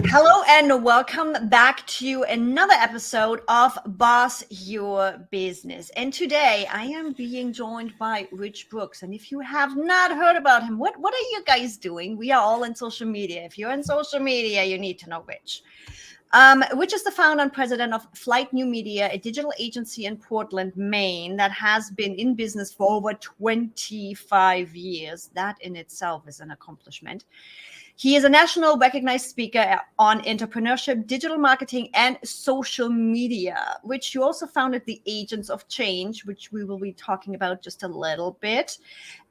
Hello and welcome back to another episode of Boss Your Business. And today I am being joined by Rich Brooks. And if you have not heard about him, what are you guys doing? We are all in social media. If you're in social media, you need to know Rich. Rich is the founder and president of Flyte New Media, a digital agency in Portland, Maine, that has been in business for over 25 years. That in itself is an accomplishment. He is a national recognized speaker on entrepreneurship, digital marketing, and social media, which you also founded the Agents of Change, which we will be talking about just a little bit.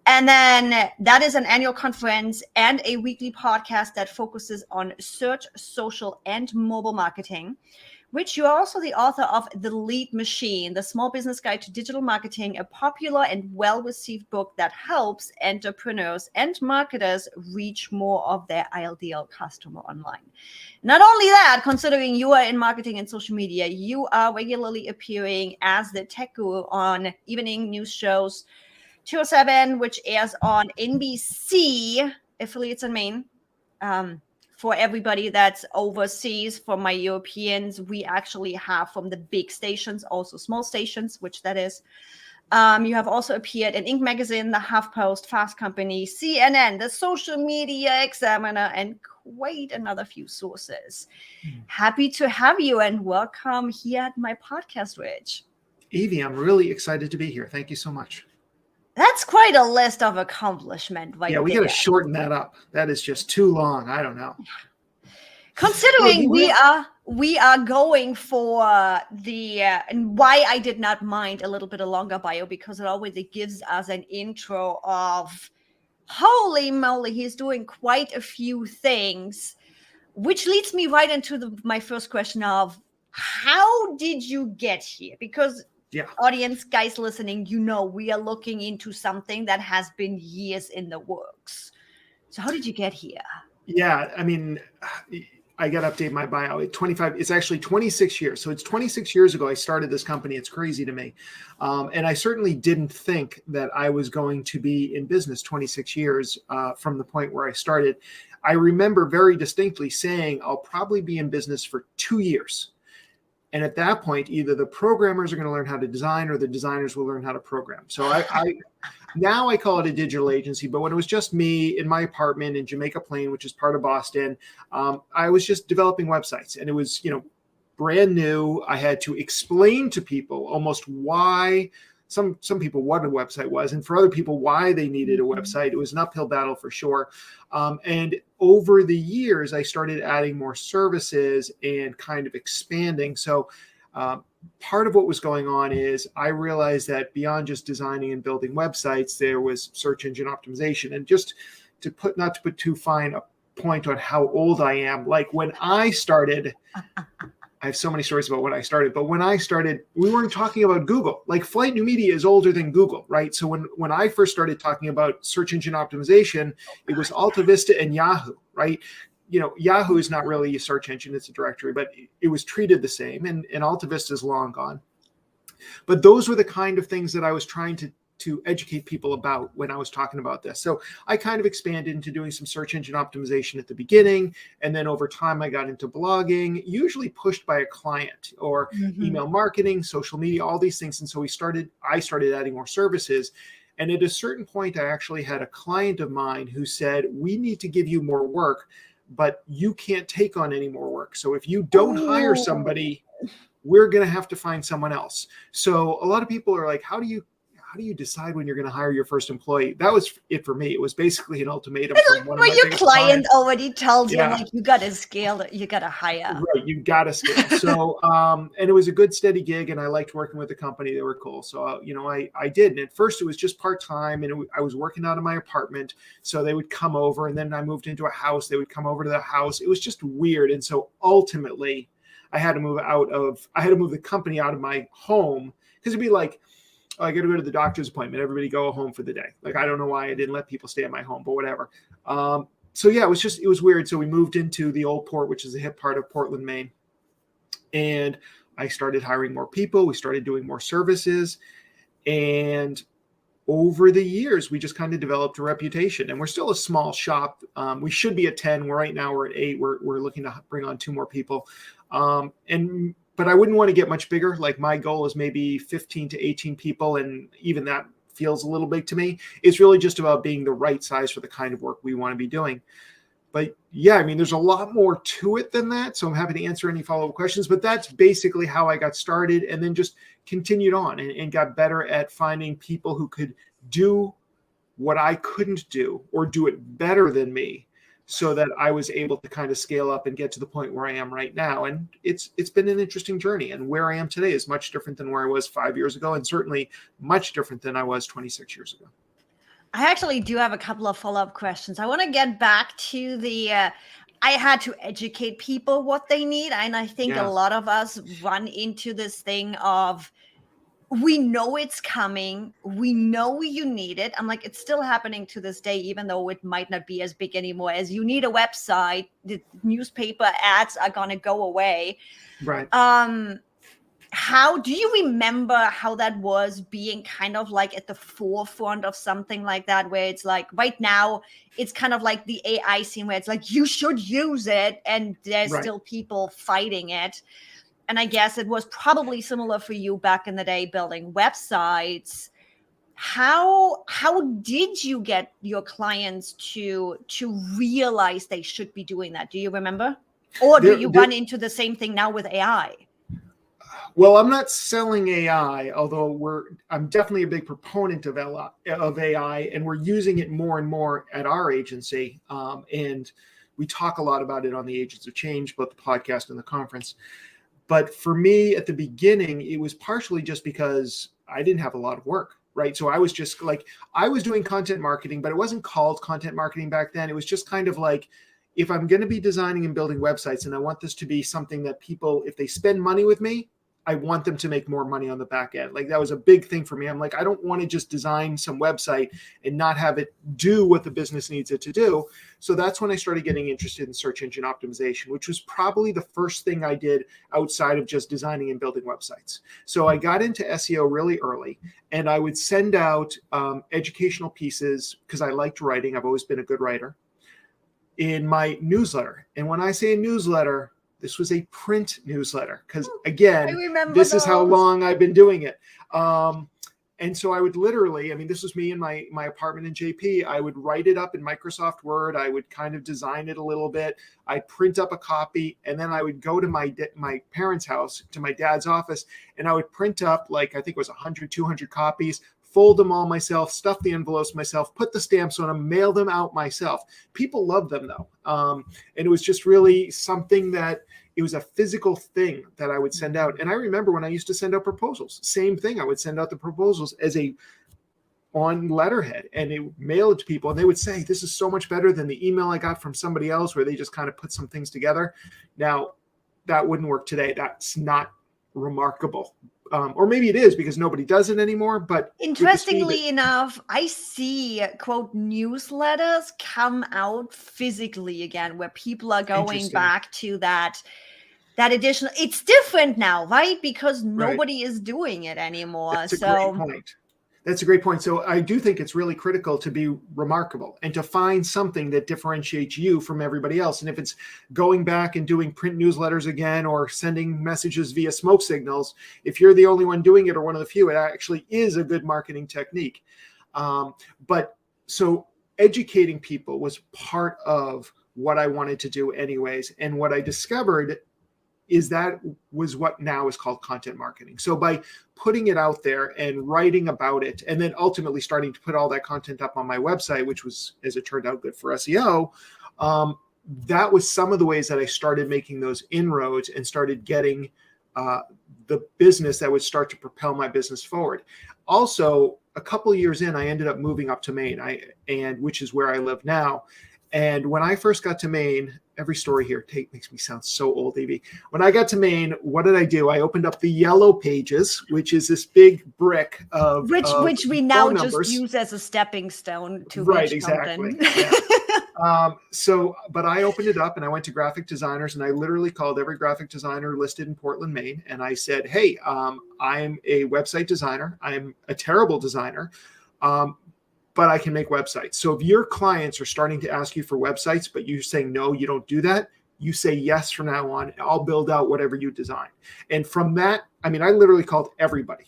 And then that is an annual conference and a weekly podcast that focuses on search, social, and mobile marketing. Rich, you are also the author of The Lead Machine, the Small Business Guide to Digital Marketing, a popular and well-received book that helps entrepreneurs and marketers reach more of their ideal customer online. Not only that, considering you are in marketing and social media, you are regularly appearing as the tech guru on evening news shows 207, which airs on NBC, affiliates in Maine. For everybody that's overseas, for my Europeans, we actually have from the big stations, also small stations, which that is. You have also appeared in Inc. Magazine, The HuffPost, Fast Company, CNN, The Social Media Examiner, and quite another few sources. Happy to have you and welcome here at my podcast, Rich. Evie, I'm really excited to be here. Thank you so much. That's quite a list of accomplishment, right? Yeah, we got to shorten that up. That is just too long. I don't know. Considering we are going for the and why I did not mind a little bit of longer bio, because it already gives us an intro of holy moly, he's doing quite a few things, which leads me right into my first question of how did you get here? Because audience, guys listening, we are looking into something that has been years in the works. So how did you get here? Yeah, I mean, I got to update my bio. It's actually 26 years. So it's 26 years ago I started this company. It's crazy to me. And I certainly didn't think that I was going to be in business 26 years from the point where I started. I remember very distinctly saying, I'll probably be in business for 2 years. And at that point, either the programmers are going to learn how to design or the designers will learn how to program. So now I call it a digital agency, but when it was just me in my apartment in Jamaica Plain, which is part of Boston, I was just developing websites, and it was, brand new. I had to explain to people almost why some people what a website was, and for other people why they needed a website. It was an uphill battle for sure. And over the years, I started adding more services and kind of expanding. So part of what was going on is I realized that beyond just designing and building websites, there was search engine optimization. And just not to put too fine a point on how old I am, like when I started, I have so many stories about when I started, but when I started, we weren't talking about Google. Like Flyte New Media is older than Google, right? So when I first started talking about search engine optimization, it was Alta Vista and Yahoo, right? Yahoo is not really a search engine, it's a directory, but it was treated the same, and Alta Vista is long gone. But those were the kind of things that I was trying to educate people about when I was talking about this. So I kind of expanded into doing some search engine optimization at the beginning. And then over time, I got into blogging, usually pushed by a client, or email marketing, social media, all these things. And so I started adding more services. And at a certain point, I actually had a client of mine who said, we need to give you more work, but you can't take on any more work. So if you don't hire somebody, we're going to have to find someone else. So a lot of people are like, how do you decide when you're going to hire your first employee? That was it for me. It was basically an ultimatum. From one of my your client clients. Already tells you, like, you got to scale, you got to hire. Right, you got to scale. So, and it was a good steady gig, and I liked working with the company. They were cool. So, I did. And at first it was just part-time, and I was working out of my apartment. So they would come over, and then I moved into a house. They would come over to the house. It was just weird. And so ultimately I had to move the company out of my home, because it'd be like, I got to go to the doctor's appointment. Everybody go home for the day. Like, I don't know why I didn't let people stay at my home, but whatever. So yeah, it was weird. So we moved into the Old Port, which is a hip part of Portland, Maine. And I started hiring more people. We started doing more services. And over the years, we just kind of developed a reputation, and we're still a small shop. We should be at 10. Right now we're at 8. We're looking to bring on 2 more people. But I wouldn't want to get much bigger. Like my goal is maybe 15 to 18 people. And even that feels a little big to me. It's really just about being the right size for the kind of work we want to be doing. But yeah, I mean, there's a lot more to it than that. So I'm happy to answer any follow-up questions, but that's basically how I got started, and then just continued on and got better at finding people who could do what I couldn't do or do it better than me, so that I was able to kind of scale up and get to the point where I am right now. And it's been an interesting journey, and where I am today is much different than where I was 5 years ago, and certainly much different than I was 26 years ago. I actually do have a couple of follow-up questions. I want to get back to I had to educate people what they need. And I think a lot of us run into this thing of, we know it's coming. We know you need it. I'm like, it's still happening to this day, even though it might not be as big anymore as you need a website. The newspaper ads are going to go away. Right. How do you remember how that was, being kind of like at the forefront of something like that, where it's like right now it's kind of like the AI scene where it's like, you should use it, and there's still people fighting it. And I guess it was probably similar for you back in the day building websites. How did you get your clients to realize they should be doing that? Do you remember? Or do you run into the same thing now with AI? Well, I'm not selling AI, although I'm definitely a big proponent of AI, and we're using it more and more at our agency. And we talk a lot about it on the Agents of Change, both the podcast and the conference. But for me, at the beginning, it was partially just because I didn't have a lot of work, right? So I was just like, I was doing content marketing, but it wasn't called content marketing back then. It was just kind of like, if I'm going to be designing and building websites, and I want this to be something that people, if they spend money with me, I want them to make more money on the back end. Like that was a big thing for me. I'm like, I don't want to just design some website and not have it do what the business needs it to do. So that's when I started getting interested in search engine optimization, which was probably the first thing I did outside of just designing and building websites. So I got into SEO really early, and I would send out educational pieces, because I liked writing. I've always been a good writer, in my newsletter. And when I say newsletter, this was a print newsletter, because again, this is how long I've been doing it. And so I would literally, I mean, this was me in my apartment in JP. I would write it up in Microsoft Word. I would kind of design it a little bit. I'd print up a copy, and then I would go to my parents' house, to my dad's office, and I would print up, like, I think it was 100, 200 copies, fold them all myself, stuff the envelopes myself, put the stamps on them, mail them out myself. People loved them, though. And it was just really something that, it was a physical thing that I would send out. And I remember when I used to send out proposals, same thing. I would send out the proposals on letterhead, and it would mail it to people, and they would say, this is so much better than the email I got from somebody else where they just kind of put some things together. Now, that wouldn't work today. That's not remarkable. Or maybe it is, because nobody does it anymore. But interestingly enough, I see, quote, newsletters come out physically again, where people are going back to that additional. It's different now, right? Because nobody is doing it anymore. That's a great point. That's a great point. So I do think it's really critical to be remarkable and to find something that differentiates you from everybody else. And if it's going back and doing print newsletters again, or sending messages via smoke signals, if you're the only one doing it, or one of the few, it actually is a good marketing technique. But so educating people was part of what I wanted to do anyways. And what I discovered is that was what now is called content marketing. So by putting it out there and writing about it, and then ultimately starting to put all that content up on my website, which was, as it turned out, good for SEO, that was some of the ways that I started making those inroads and started getting the business that would start to propel my business forward. Also, a couple of years in, I ended up moving up to Maine, which is where I live now. And when I first got to Maine, every story here makes me sound so old, Evie. When I got to Maine, what did I do? I opened up the Yellow Pages, which is this big brick of which we now just use as a stepping stone to right, reach exactly. something. Yeah. But I opened it up, and I went to graphic designers, and I literally called every graphic designer listed in Portland, Maine. And I said, hey, I'm a website designer. I'm a terrible designer. but I can make websites. So if your clients are starting to ask you for websites, but you're saying, no, you don't do that, you say yes from now on. I'll build out whatever you design. And from that, I mean, I literally called everybody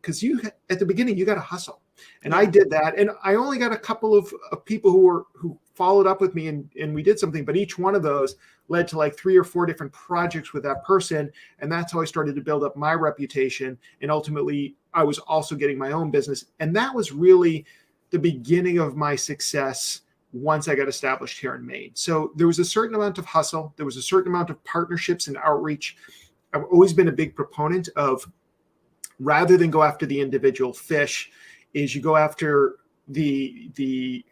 because at the beginning, you got to hustle. And I did that. And I only got a couple of people who followed up with me and we did something, but each one of those led to like 3 or 4 different projects with that person. And that's how I started to build up my reputation. And ultimately, I was also getting my own business. And that was really the beginning of my success once I got established here in Maine. So there was a certain amount of hustle. There was a certain amount of partnerships and outreach. I've always been a big proponent of, rather than go after the individual fish, is you go after the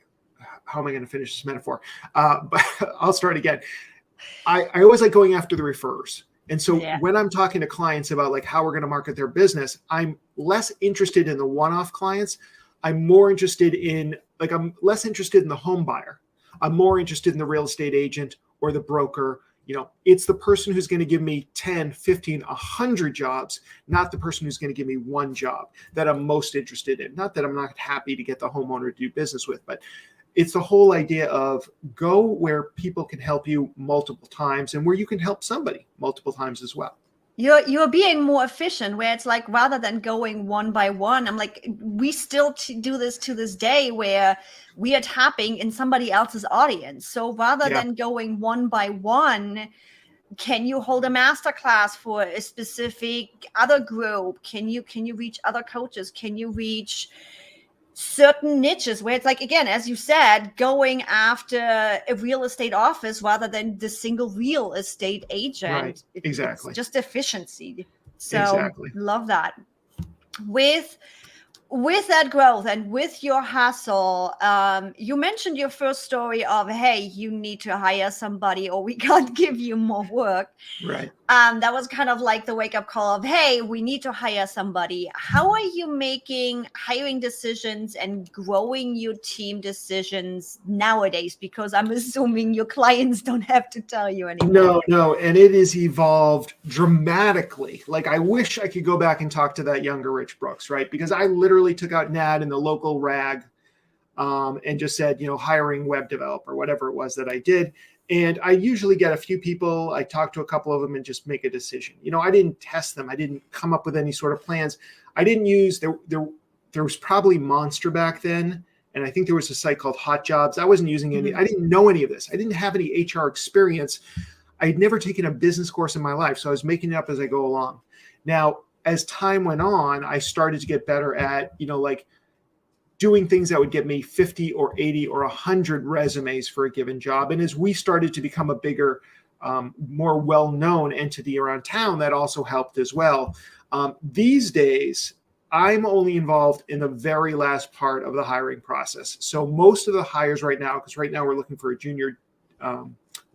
how am I going to finish this metaphor? But I'll start again. I always like going after the referrers. And so when I'm talking to clients about like how we're going to market their business, I'm less interested in the one-off clients. I'm more interested in, like, I'm less interested in the home buyer. I'm more interested in the real estate agent or the broker. You know, it's the person who's going to give me 10, 15, 100 jobs, not the person who's going to give me one job that I'm most interested in. Not that I'm not happy to get the homeowner to do business with, but it's the whole idea of go where people can help you multiple times and where you can help somebody multiple times as well. You're being more efficient, where it's like, rather than going one by one, I'm like, we still do this to this day where we are tapping in somebody else's audience. So rather than going one by one, can you hold a masterclass for a specific other group? Can you reach other coaches? Can you reach certain niches where it's like, again, as you said, going after a real estate office rather than the single real estate agent? Right. Exactly. It's just efficiency. So love that. With that growth and with your hustle, you mentioned your first story of, hey, you need to hire somebody or we can't give you more work. Right. That was kind of like the wake-up call of, hey, we need to hire somebody. How are you making hiring decisions and growing your team decisions nowadays? Because I'm assuming your clients don't have to tell you anymore. No. And it has evolved dramatically. Like, I wish I could go back and talk to that younger Rich Brooks, right? Because I literally took out an ad in the local rag and just said, hiring web developer, whatever it was that I did. And I usually get a few people. I talk to a couple of them and just make a decision. I didn't test them. I didn't come up with any sort of plans. I didn't use, there was probably Monster back then. And I think there was a site called Hot Jobs. I wasn't using any, I didn't know any of this. I didn't have any HR experience. I had never taken a business course in my life. So I was making it up as I go along. Now, as time went on, I started to get better at, like doing things that would get me 50 or 80 or 100 resumes for a given job. And as we started to become a bigger, more well-known entity around town, that also helped as well. These days, I'm only involved in the very last part of the hiring process. So most of the hires right now, because right now we're looking for a junior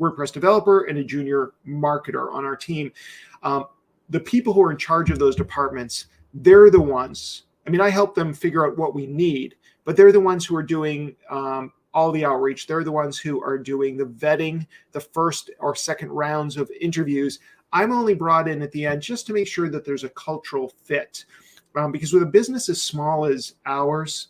WordPress developer and a junior marketer on our team. The people who are in charge of those departments, they're the ones. I mean, I help them figure out what we need, but they're the ones who are doing all the outreach. They're the ones who are doing the vetting, the first or second rounds of interviews. I'm only brought in at the end just to make sure that there's a cultural fit. Because with a business as small as ours,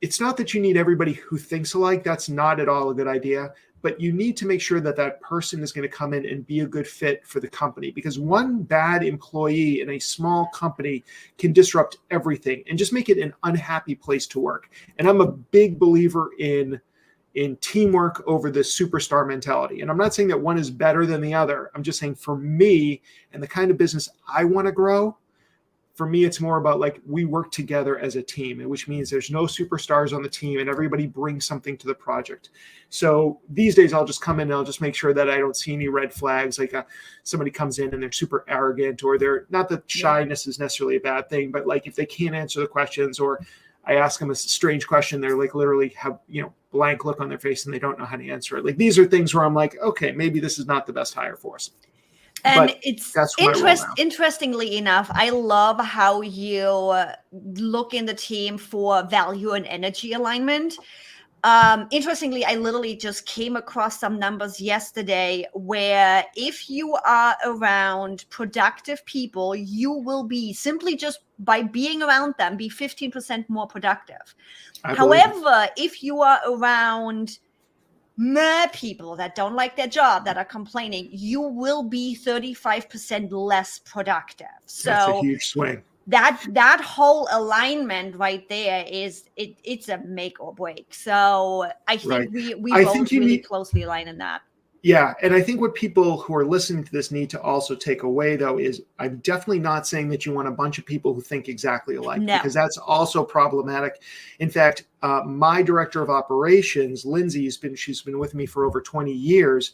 it's not that you need everybody who thinks alike. That's not at all a good idea. But you need to make sure that that person is going to come in and be a good fit for the company, because one bad employee in a small company can disrupt everything and just make it an unhappy place to work. And I'm a big believer in teamwork over the superstar mentality. And I'm not saying that one is better than the other. I'm just saying, for me and the kind of business I want to grow, for me, it's more about like we work together as a team, which means there's no superstars on the team and everybody brings something to the project. So these days I'll just come in and I'll just make sure that I don't see any red flags. Like somebody comes in and they're super arrogant, or they're not that shyness is necessarily a bad thing, but like if they can't answer the questions, or I ask them a strange question, they're like literally have, blank look on their face and they don't know how to answer it. Like these are things where I'm like, okay, maybe this is not the best hire for us. And but it's interestingly enough, I love how you look in the team for value and energy alignment. Interestingly, I literally just came across some numbers yesterday where if you are around productive people, you will be simply just by being around them, be 15% more productive. However, if you are around people that don't like their job, that are complaining, you will be 35% less productive. So that's a huge swing. That whole alignment right there it's a make or break. So I think we both really closely align in that. Yeah. And I think what people who are listening to this need to also take away, though, is I'm definitely not saying that you want a bunch of people who think exactly alike, because that's also problematic. In fact, my director of operations, Lindsay, she's been with me for over 20 years.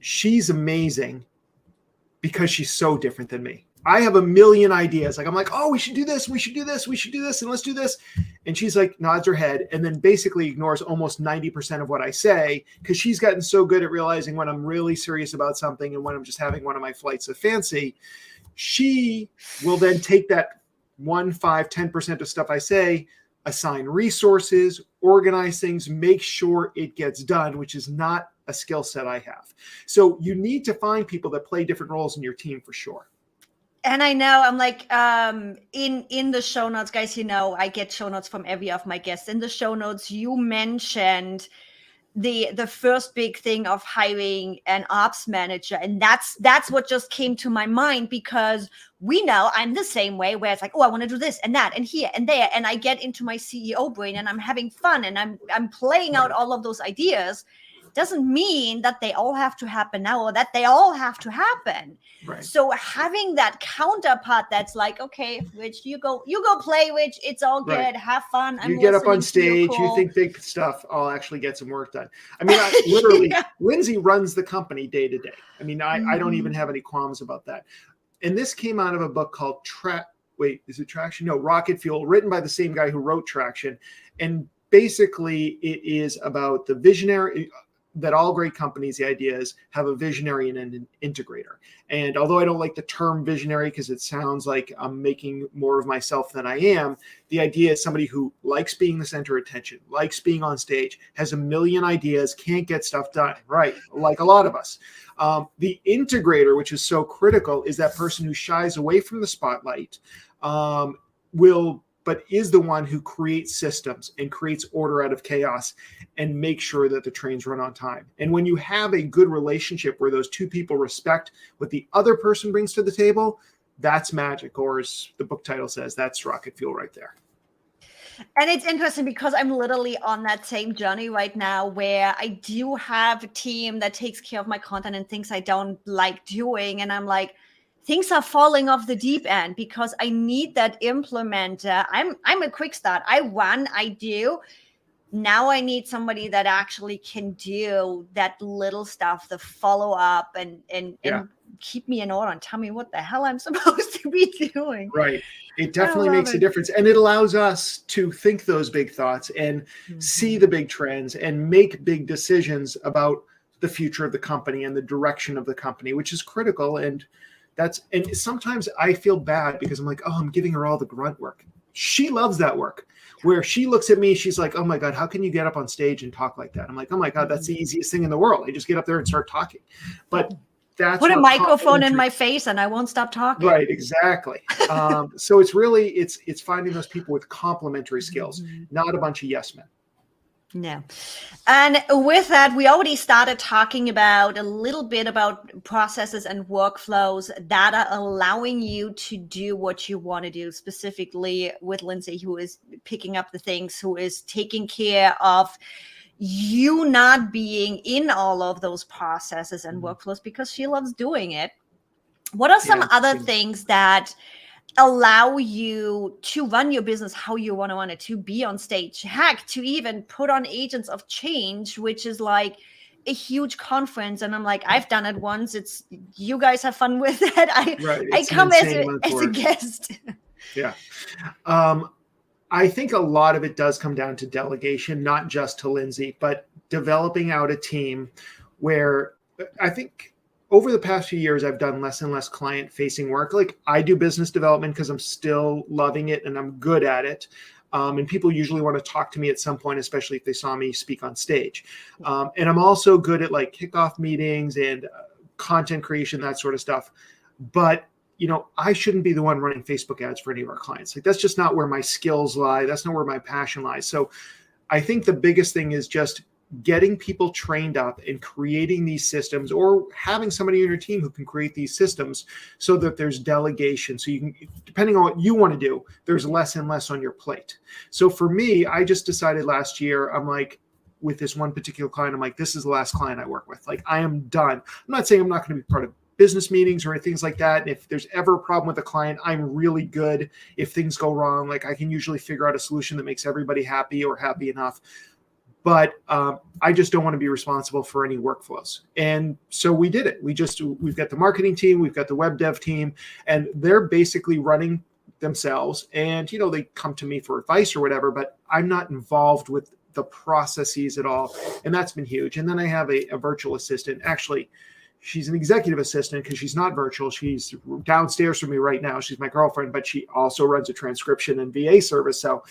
She's amazing because she's so different than me. I have a million ideas. I'm like, oh, we should do this. We should do this. We should do this. And let's do this. And she's like, nods her head and then basically ignores almost 90% of what I say, because she's gotten so good at realizing when I'm really serious about something and when I'm just having one of my flights of fancy. She will then take that 1, 5, 10% of stuff I say, assign resources, organize things, make sure it gets done, which is not a skill set I have. So you need to find people that play different roles in your team for sure. And I know I'm like, in the show notes, guys, I get show notes from every of my guests. In the show notes, you mentioned the first big thing of hiring an ops manager. And that's what just came to my mind, because we know I'm the same way, where it's like, oh, I want to do this and that and here and there. And I get into my CEO brain and I'm having fun and I'm playing out all of those ideas. Doesn't mean that they all have to happen now or that they all have to happen. Right. So having that counterpart that's like, okay, Rich, you go play, Rich. It's all good. Right. Have fun. You get up on stage. You think big stuff. I'll actually get some work done. I mean, literally, Lindsay runs the company day to day. I mean, I don't even have any qualms about that. And this came out of a book called Traction? No, Rocket Fuel, written by the same guy who wrote Traction. And basically, it is about the visionary. That all great companies, the idea is, have a visionary and an integrator. And although I don't like the term visionary because it sounds like I'm making more of myself than I am, the idea is somebody who likes being the center of attention, likes being on stage, has a million ideas, can't get stuff done, right? Like a lot of us. The integrator, which is so critical, is that person who shies away from the spotlight, but is the one who creates systems and creates order out of chaos and makes sure that the trains run on time. And when you have a good relationship where those two people respect what the other person brings to the table, that's magic. Or as the book title says, that's rocket fuel right there. And it's interesting because I'm literally on that same journey right now, where I do have a team that takes care of my content and things I don't like doing. And I'm like, things are falling off the deep end because I need that implementer. I'm a quick start. I run, I do. Now I need somebody that actually can do that little stuff, the follow up and keep me in order and tell me what the hell I'm supposed to be doing. Right. It definitely makes a difference. And it allows us to think those big thoughts and see the big trends and make big decisions about the future of the company and the direction of the company, which is critical. And sometimes I feel bad because I'm like, oh, I'm giving her all the grunt work. She loves that work. Where she looks at me, she's like, oh my God, how can you get up on stage and talk like that? I'm like, oh my God, that's the easiest thing in the world. I just get up there and start talking. But that's put a microphone in my face and I won't stop talking. Right, exactly. So it's really, it's finding those people with complementary skills, not a bunch of yes men. No. And with that, we already started talking about a little bit about processes and workflows that are allowing you to do what you want to do, specifically with Lindsay, who is picking up the things, who is taking care of you not being in all of those processes and workflows because she loves doing it. What are some other things that allow you to run your business how you want to run it, to be on stage, heck, to even put on Agents of Change, which is like a huge conference? And I'm like, I've done it once. It's, you guys have fun with it. I come as a guest. Yeah. I think a lot of it does come down to delegation, not just to Lindsay, but developing out a team where I think over the past few years, I've done less and less client-facing work. Like I do business development because I'm still loving it and I'm good at it. And people usually want to talk to me at some point, especially if they saw me speak on stage. And I'm also good at like kickoff meetings and content creation, that sort of stuff. But I shouldn't be the one running Facebook ads for any of our clients. Like, that's just not where my skills lie. That's not where my passion lies. So I think the biggest thing is just getting people trained up and creating these systems, or having somebody on your team who can create these systems so that there's delegation. So you can, depending on what you want to do, there's less and less on your plate. So for me, I just decided last year, I'm like, with this one particular client, I'm like, this is the last client I work with. Like, I am done. I'm not saying I'm not going to be part of business meetings or things like that. And if there's ever a problem with a client, I'm really good. If things go wrong, like, I can usually figure out a solution that makes everybody happy or happy enough. But I just don't want to be responsible for any workflows. And so we did it. We've got the marketing team, we've got the web dev team, and they're basically running themselves. And, they come to me for advice or whatever, but I'm not involved with the processes at all. And that's been huge. And then I have a virtual assistant. Actually, she's an executive assistant because she's not virtual. She's downstairs from me right now. She's my girlfriend, but she also runs a transcription and VA service. So,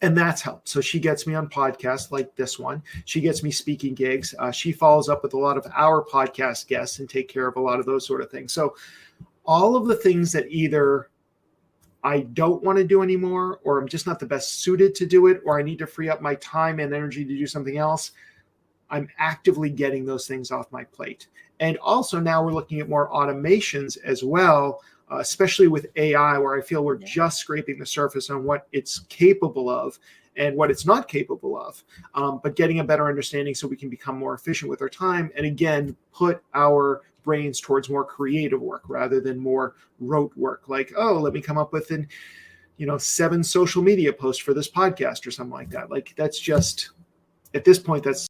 and that's helped. So she gets me on podcasts like this one. She gets me speaking gigs. She follows up with a lot of our podcast guests and take care of a lot of those sort of things. So all of the things that either I don't want to do anymore, or I'm just not the best suited to do it, or I need to free up my time and energy to do something else, I'm actively getting those things off my plate. And also now we're looking at more automations as well, especially with AI, where I feel we're just scraping the surface on what it's capable of and what it's not capable of, but getting a better understanding so we can become more efficient with our time. And again, put our brains towards more creative work rather than more rote work. Like, oh, let me come up with 7 social media posts for this podcast or something like that. Like, that's just, at this point, that's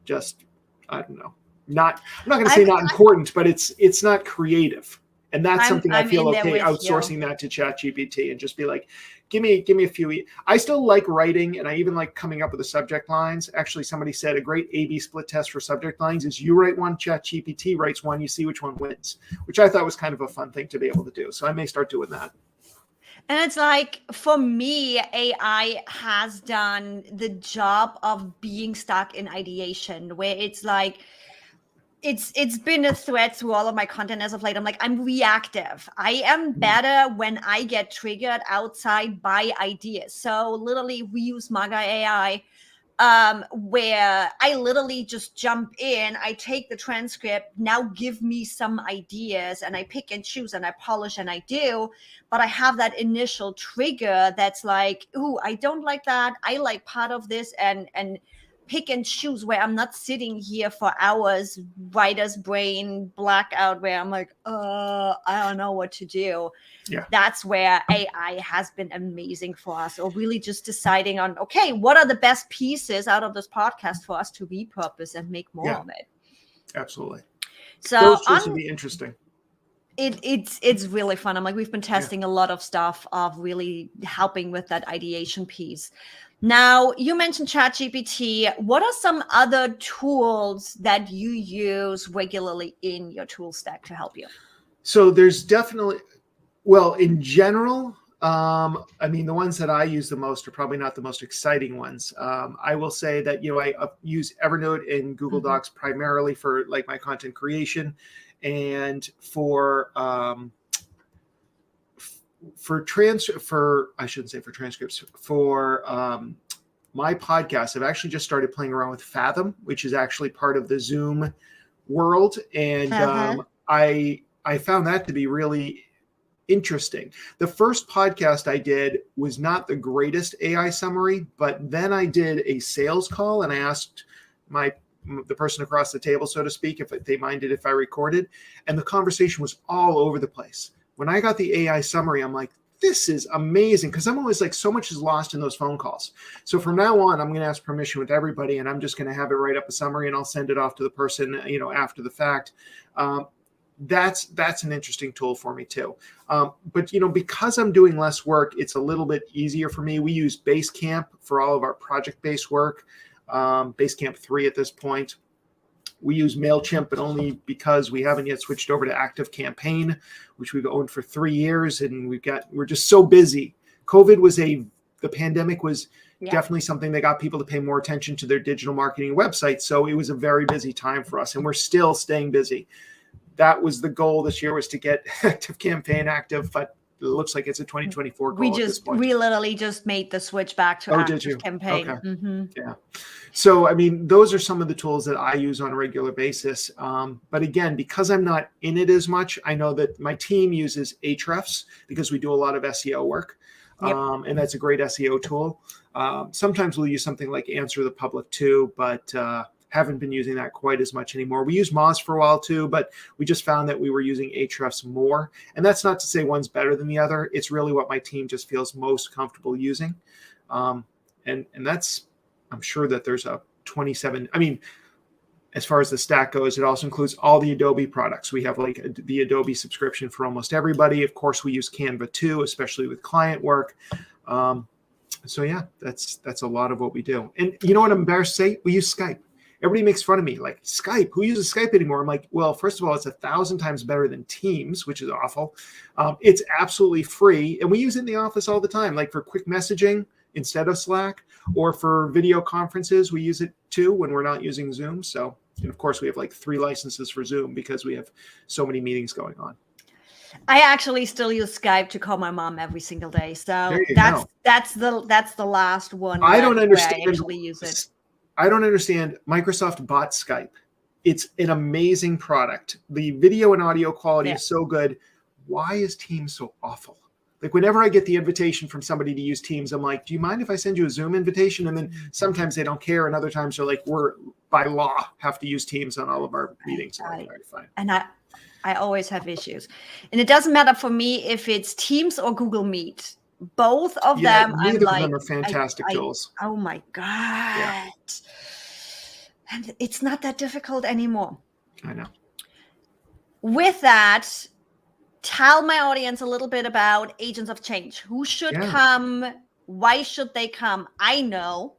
just, I don't know. I'm not going to say not important, but it's not creative. And that's something I feel okay outsourcing that to ChatGPT and just be like, give me a few. I still like writing, and I even like coming up with the subject lines. Actually, somebody said a great A/B split test for subject lines is you write one, ChatGPT writes one, you see which one wins, which I thought was kind of a fun thing to be able to do. So I may start doing that. And it's like, for me, AI has done the job of being stuck in ideation, where it's like, it's been a thread through all of my content as of late. I'm like, I'm reactive. I am better when I get triggered outside by ideas. So literally we use Maga AI, where I literally just jump in, I take the transcript, now give me some ideas, and I pick and choose and I polish and I do. But I have that initial trigger that's like, ooh, I don't like that. I like part of this, and pick and choose, where I'm not sitting here for hours, writer's brain blackout, where I'm like, I don't know what to do. Yeah. That's where AI has been amazing for us, or really just deciding on, okay, what are the best pieces out of this podcast for us to repurpose and make more of it. Absolutely. So those tools would be interesting. It's really fun. I'm like, we've been testing a lot of stuff of really helping with that ideation piece. Now, you mentioned ChatGPT. What are some other tools that you use regularly in your tool stack to help you? So there's definitely, well, in general, I mean, the ones that I use the most are probably not the most exciting ones. I will say that, I use Evernote and Google Docs primarily for like my content creation, and for my podcast, I've actually just started playing around with Fathom, which is actually part of the Zoom world. And I found that to be really interesting. The first podcast I did was not the greatest AI summary, but then I did a sales call and I asked the person across the table, so to speak, if they minded if I recorded, and the conversation was all over the place. When I got the AI summary, I'm like, this is amazing, because I'm always like, so much is lost in those phone calls. So from now on, I'm going to ask permission with everybody, and I'm just going to have it write up a summary, and I'll send it off to the person, after the fact. That's an interesting tool for me too. But because I'm doing less work, it's a little bit easier for me. We use Basecamp for all of our project-based work. Basecamp 3 at this point. We use MailChimp, but only because we haven't yet switched over to ActiveCampaign, which we've owned for 3 years, and we're just so busy. COVID was a the pandemic was definitely something that got people to pay more attention to their digital marketing websites. So it was a very busy time for us, and we're still staying busy. That was the goal this year, was to get ActiveCampaign active, but it looks like it's a 2024 goal at this point. We literally just made the switch back to ActiveCampaign. Okay. Mm-hmm. Yeah. So, I mean, those are some of the tools that I use on a regular basis. But again, because I'm not in it as much, I know that my team uses Ahrefs because we do a lot of SEO work. Yep. And that's a great SEO tool. Sometimes we'll use something like Answer the Public too, but haven't been using that quite as much anymore. We used Moz for a while too, but we just found that we were using Ahrefs more. And that's not to say one's better than the other. It's really what my team just feels most comfortable using. And that's, I'm sure that there's a 27, I mean, as far as the stack goes, it also includes all the Adobe products. We have like the Adobe subscription for almost everybody. Of course, we use Canva too, especially with client work. So yeah, that's a lot of what we do. And you know what I'm embarrassed to say? We use Skype. Everybody makes fun of me, like, Skype, who uses Skype anymore? I'm like, well, first of all, it's 1,000 times better than Teams, which is awful. It's absolutely free. And we use it in the office all the time, like for quick messaging instead of Slack, or for video conferences. We use it too when we're not using Zoom. So, and of course, we have like 3 licenses for Zoom because we have so many meetings going on. I actually still use Skype to call my mom every single day. So that's the last one. I don't understand. I actually use it. I don't understand. Microsoft bought Skype. It's an amazing product. The video and audio quality is so good. Why is Teams so awful? Like whenever I get the invitation from somebody to use Teams, I'm like, do you mind if I send you a Zoom invitation? And then sometimes they don't care. And other times they're like, we're by law have to use Teams on all of our meetings. I'm like, all right, fine. And I always have issues. And it doesn't matter for me if it's Teams or Google Meet. Both of them, neither of them are fantastic tools. Oh my God. Yeah. And it's not that difficult anymore. I know. With that, tell my audience a little bit about Agents of Change. Who should come? Why should they come? I know.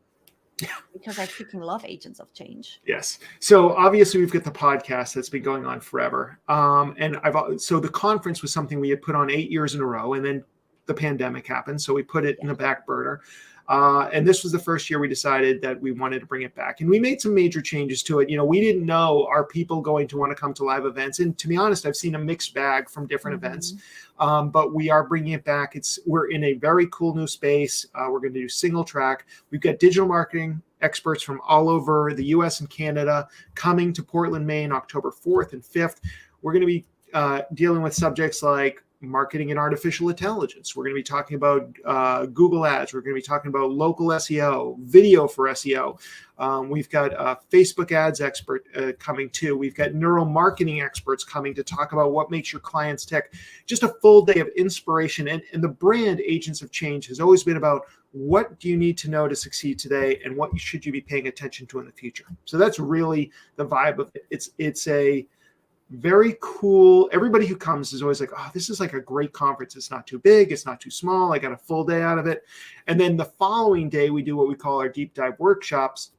Because I freaking love Agents of Change. Yes. So obviously we've got the podcast that's been going on forever. So the conference was something we had put on 8 years in a row, and then the pandemic happened. So we put it in the back burner. And this was the first year we decided that we wanted to bring it back. And we made some major changes to it. You know, we didn't know, are people going to want to come to live events? And to be honest, I've seen a mixed bag from different events. But we are bringing it back. We're in a very cool new space. We're going to do single track. We've got digital marketing experts from all over the US and Canada coming to Portland, Maine, October 4th and 5th. We're going to be dealing with subjects like marketing and artificial intelligence. We're going to be talking about Google Ads. We're going to be talking about local SEO, video for SEO. We've got a Facebook ads expert coming too. We've got neuromarketing experts coming to talk about what makes your clients tick. Just a full day of inspiration. And the brand Agents of Change has always been about what do you need to know to succeed today and what should you be paying attention to in the future. So that's really the vibe of it. It's a very cool. Everybody who comes is always like, oh, this is like a great conference. It's not too big. It's not too small. I got a full day out of it. And then the following day, we do what we call our deep dive workshops,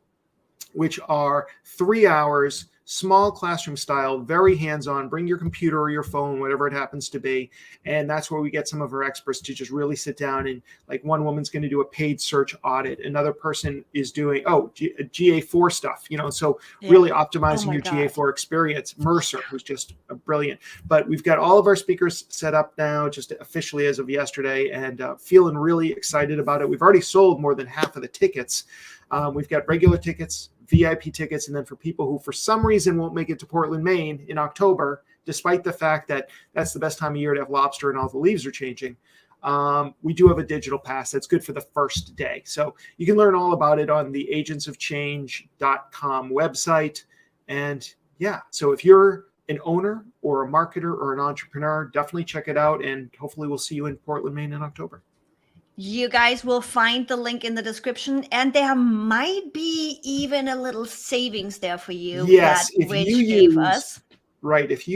which are 3 hours, small classroom style, very hands-on. Bring your computer or your phone, whatever it happens to be. And that's where we get some of our experts to just really sit down and, like, one woman's going to do a paid search audit. Another person is doing, GA4 stuff, so really optimizing your GA4 experience. Mercer, who's just brilliant. But we've got all of our speakers set up now, just officially as of yesterday, and feeling really excited about it. We've already sold more than half of the tickets. We've got regular tickets, VIP tickets, and then for people who for some reason won't make it to Portland, Maine in October, despite the fact that that's the best time of year to have lobster and all the leaves are changing, we do have a digital pass that's good for the first day. So you can learn all about it on the agentsofchange.com website. And so if you're an owner or a marketer or an entrepreneur, definitely check it out. And hopefully we'll see you in Portland, Maine in October. You guys will find the link in the description, and there might be even a little savings there for you. Yes, if you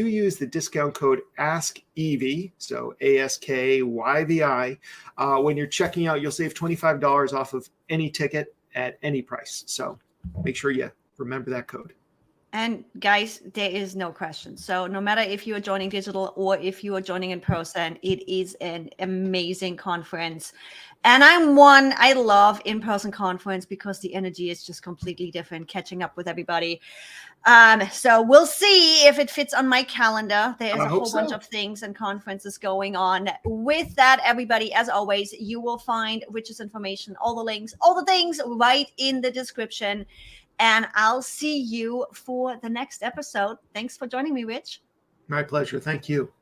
use the discount code AskEvie, so ASKYVI, when you're checking out, you'll save $25 off of any ticket at any price. So make sure you remember that code. And guys, there is no question. So no matter if you are joining digital or if you are joining in person, it is an amazing conference. And I love in-person conference because the energy is just completely different, catching up with everybody. So we'll see if it fits on my calendar. There is a whole bunch of things and conferences going on. With that, everybody, as always, you will find Rich's information, all the links, all the things right in the description. And I'll see you for the next episode. Thanks for joining me, Rich. My pleasure. Thank you.